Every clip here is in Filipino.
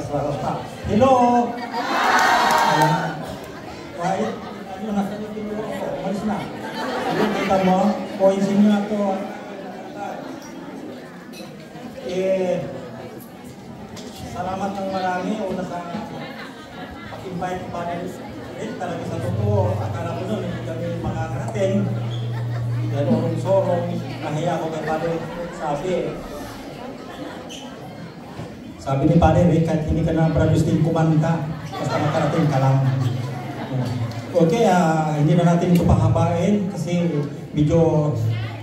Hello! Kahit ano nasa yung tinuro ko, umalis na. Yung kita mo, poinsin nyo na ito. Salamat ng marami. Una sa pag-invite pa rin. Talaga sa totoo, akala ko nun, hindi kami makakarating. Dahil orong-sorong, nahiya ko kay Padre. Sabi ni Padre Rick, kahit hindi ka na produce din kumanta, basta makarating ka lang. Okay, hindi na natin ito pahabain kasi medyo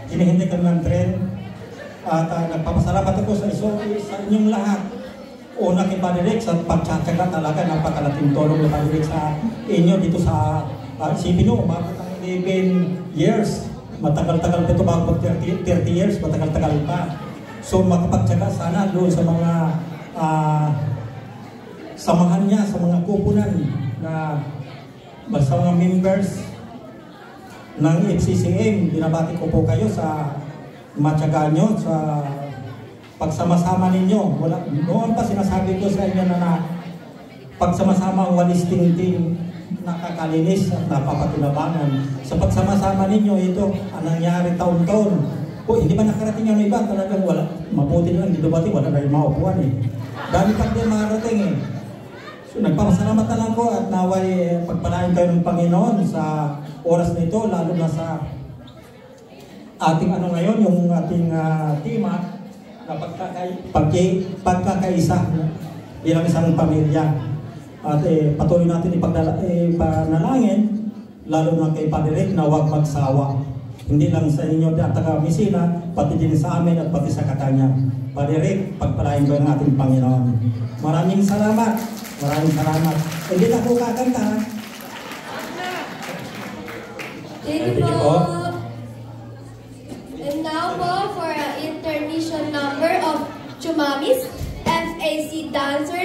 hinihintay kami ng tren. At nagpapasalamat ako sa inyong lahat. Una kay Padre Rick sa pagtsatsaga talaga, napakalaking tulong ni Padre Rick sa inyo dito sa isipin nyo, umabot ng 11 years. Matagal-tagal pa ito, bago 30 years, matagal-tagal pa. So makapagtsaga sana doon sa mga samahan niya, sa mga kupunan na basta mga members ng FCCM. Binabati ko po kayo sa matyaga nyo, sa pagsama-sama ninyo. Noon pa sinasabi ko sa inyo na pagsama-sama ang walis tingting nakakalinis at napapakinabangan. Sa pagsama-sama ninyo, ito ang nangyari taon-taon. Hindi ba nakarating yung iba? Talagang wala. Mabuti lang, dito bati, wala na yung maupuan eh. Dami pa din makarating eh. So nagpapasalamat na lang ko at naway pagpalain kayo ng Panginoon sa oras na ito, lalo na sa ating ano ngayon, yung ating tema na pagkakaisa bilang isang pamilya. At patuloy natin ipanalangin, lalo na kay Padre Rick na huwag magsawa. Hindi lang sa inyo at taga-misina, pati din sa amin at pati sa Katanya. Padre Rick, pagpalain ko ng ating Panginoon. Maraming salamat. Maraming salamat. Hindi na po kakanta. Thank you po. And now po for an intermission number of Chumamis, FAC dancers.